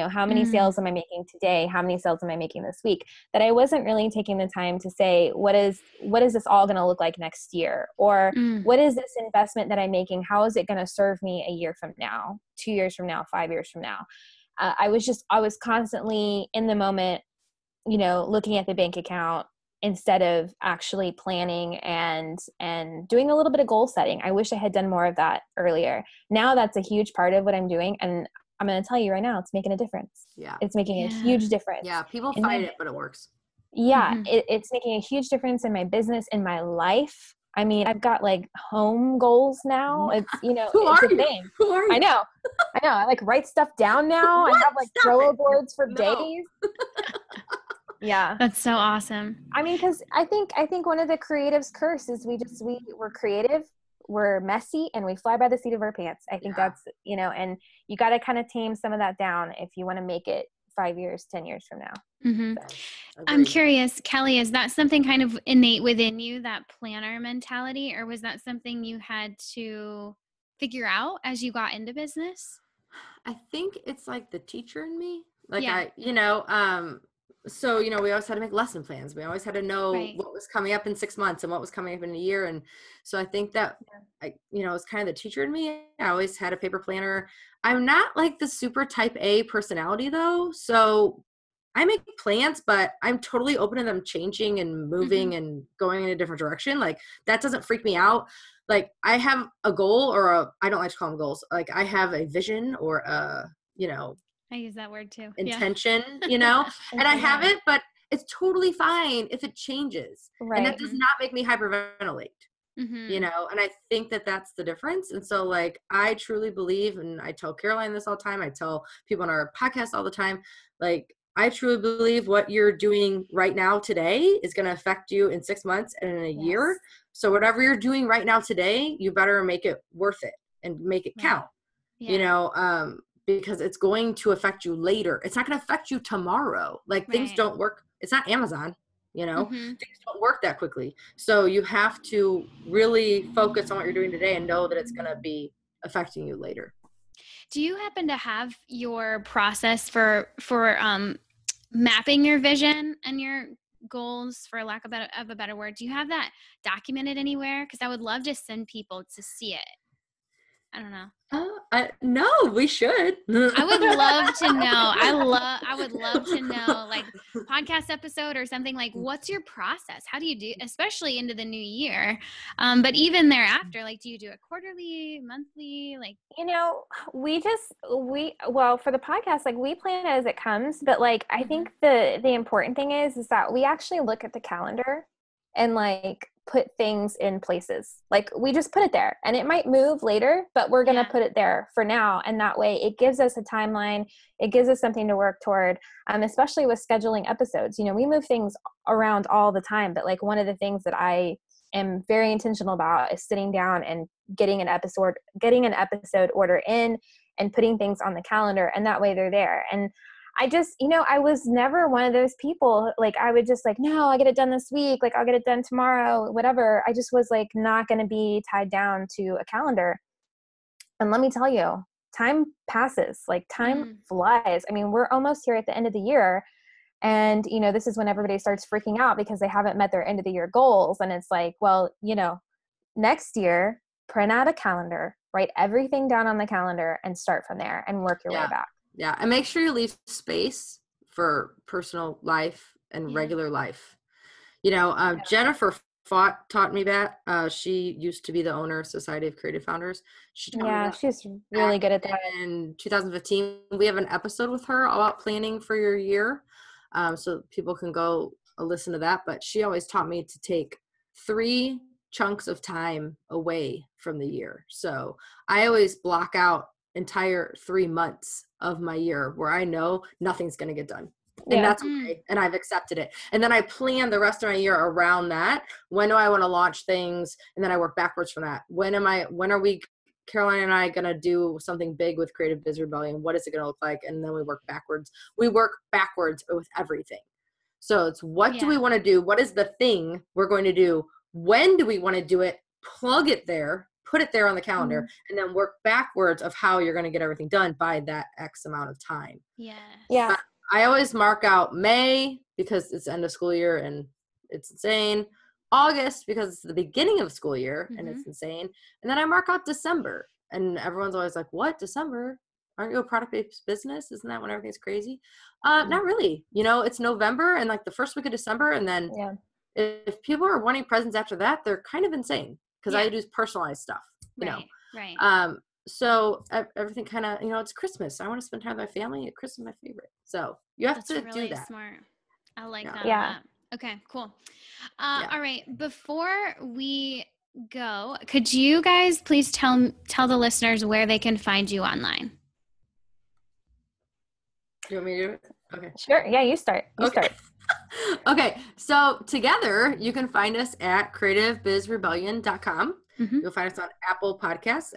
How many sales am I making today? How many sales am I making this week? That I wasn't really taking the time to say, what is this all going to look like next year? Or what is this investment that I'm making? How is it going to serve me a year from now, 2 years from now, 5 years from now? I was constantly in the moment, looking at the bank account instead of actually planning and doing a little bit of goal setting. I wish I had done more of that earlier. Now that's a huge part of what I'm doing. And I'm going to tell you right now, it's making a difference. Yeah. It's making a huge difference. Yeah. People fight it, but it works. Yeah. It's making a huge difference in my business, in my life. I mean, I've got like home goals now. It's, it's a thing. Who are you? I know. I like write stuff down now. I have like Trello boards for days. Yeah. That's so awesome. I mean, cause I think one of the creatives' curse is we're creative, we're messy, and we fly by the seat of our pants. I think that's, and you got to kind of tame some of that down if you want to make it 5 years, 10 years from now. I'm curious, Kelly, is that something kind of innate within you, that planner mentality, or was that something you had to figure out as you got into business? I think it's like the teacher in me. Like so, we always had to make lesson plans. We always had to know what was coming up in 6 months and what was coming up in a year. And so I think that, it was kind of the teacher in me. I always had a paper planner. I'm not like the super type A personality though. So I make plans, but I'm totally open to them changing and moving and going in a different direction. Like that doesn't freak me out. Like I have a goal I don't like to call them goals. Like I have a vision or I use that word too. intention, you know, and I have it, but it's totally fine if it changes. Right. And that does not make me hyperventilate, you know, and I think that that's the difference. And so like, I truly believe, and I tell Caroline this all the time, I tell people on our podcast all the time, like, I truly believe what you're doing right now today is going to affect you in 6 months and in a year. So whatever you're doing right now today, you better make it worth it and make it count, you know, because it's going to affect you later. It's not going to affect you tomorrow. Like things don't work. It's not Amazon, you know, things don't work that quickly. So you have to really focus on what you're doing today and know that it's going to be affecting you later. Do you happen to have your process for mapping your vision and your goals, for lack of a better word? Do you have that documented anywhere? Because I would love to send people to see it. I don't know. No, we should. I would love to know. I would love to know, like, podcast episode or something, like, what's your process? How do you do, especially into the new year? But even thereafter, like, do you do it quarterly, monthly? Like, you know, well, for the podcast, like, we plan it as it comes, but like, I think the important thing is that we actually look at the calendar and like put things in places. Like we just put it there, and it might move later, but we're going to put it there for now. And that way it gives us a timeline. It gives us something to work toward, especially with scheduling episodes. You know, we move things around all the time, but like one of the things that I am very intentional about is sitting down and getting an episode order in and putting things on the calendar. And that way they're there. And I just, you know, I was never one of those people, like, I would just like, no, I get it done this week. Like, I'll get it done tomorrow, whatever. I just was like, not going to be tied down to a calendar. And let me tell you, time passes, like time flies. I mean, we're almost here at the end of the year. And, you know, this is when everybody starts freaking out because they haven't met their end of the year goals. And it's like, well, you know, next year, print out a calendar, write everything down on the calendar and start from there and work your way back. Yeah. And make sure you leave space for personal life and regular life. You know, Jennifer taught me that. She used to be the owner of Society of Creative Founders. She's really good at that. In 2015, we have an episode with her all about planning for your year. So people can go listen to that. But she always taught me to take 3 chunks of time away from the year. So I always block out entire 3 months of my year where I know nothing's going to get done. And that's okay. And I've accepted it. And then I plan the rest of my year around that. When do I want to launch things? And then I work backwards from that. When are we, Caroline and I, going to do something big with Creative Biz Rebellion? What is it going to look like? And then we work backwards. We work backwards with everything. So it's what do we want to do? What is the thing we're going to do? When do we want to do it? Plug it there. Put it there on the calendar, and then work backwards of how you're going to get everything done by that X amount of time. Yeah. I always mark out May because it's end of school year and it's insane. August because it's the beginning of school year and it's insane. And then I mark out December, and everyone's always like, "What, December? Aren't you a product-based business? Isn't that when everything's crazy?" Not really. You know, it's November and like the first week of December, and then if people are wanting presents after that, they're kind of insane. Because I do personalized stuff, you know. Right. So everything kind of, you know, it's Christmas. I want to spend time with my family. Christmas is my favorite. So you have to really do that. Smart. I like that. Yeah. Okay, cool. All right. Before we go, could you guys please tell the listeners where they can find you online? You want me to do it? Okay. Sure. Yeah, you start. Okay, so together you can find us at creativebizrebellion.com. You'll find us on Apple Podcasts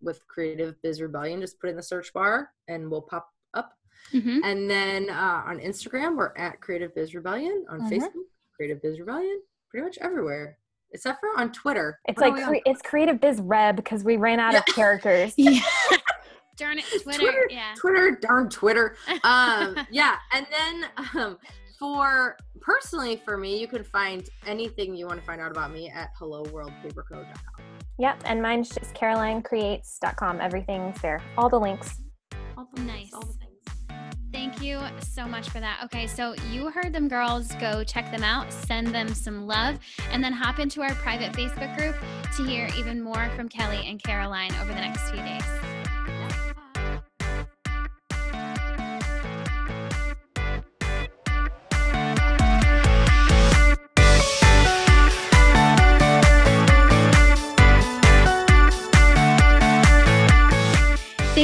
with Creative Biz Rebellion. Just put it in the search bar and we'll pop up. And then on Instagram, we're at Creative Biz Rebellion. On Facebook, Creative Biz Rebellion. Pretty much everywhere, except for on Twitter. It's it's Creative Biz Reb because we ran out of characters. Darn it, Twitter. Darn Twitter. Yeah, and then for me, you can find anything you want to find out about me at helloworldpaperco.com. Yep, and mine's just carolinecreates.com. Everything's there. All the links. Nice. All the things. Thank you so much for that. Okay, so you heard them, girls. Go check them out, send them some love, and then hop into our private Facebook group to hear even more from Kelly and Caroline over the next few days.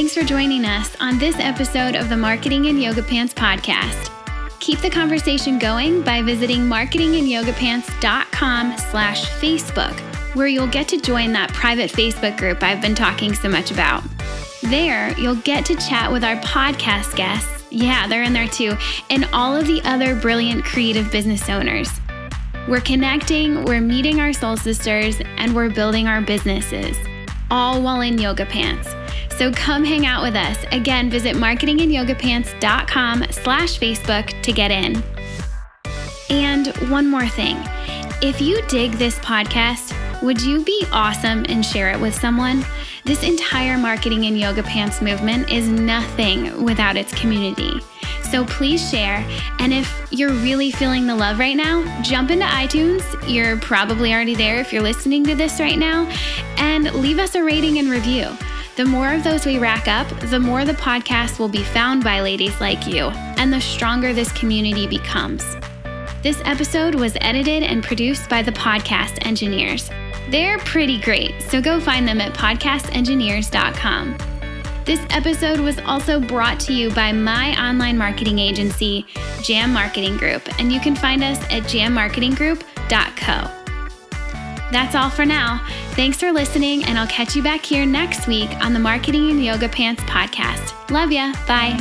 thanks for joining us on this episode of the Marketing in Yoga Pants podcast. Keep the conversation going by visiting marketinganyogapants.com/Facebook, where you'll get to join that private Facebook group I've been talking so much about. There, you'll get to chat with our podcast guests, yeah, they're in there too, and all of the other brilliant creative business owners. We're connecting, we're meeting our soul sisters, and we're building our businesses, all while in yoga pants. So come hang out with us. Again, visit marketinganyogapants.com/Facebook to get in. And one more thing. If you dig this podcast, would you be awesome and share it with someone? This entire Marketing in Yoga Pants movement is nothing without its community. So please share. And if you're really feeling the love right now, jump into iTunes. You're probably already there if you're listening to this right now. And leave us a rating and review. The more of those we rack up, the more the podcast will be found by ladies like you, and the stronger this community becomes. This episode was edited and produced by the Podcast Engineers. They're pretty great, so go find them at podcastengineers.com. This episode was also brought to you by my online marketing agency, Jam Marketing Group, and you can find us at jammarketinggroup.co. That's all for now. Thanks for listening, and I'll catch you back here next week on the Marketing in Yoga Pants podcast. Love ya. Bye.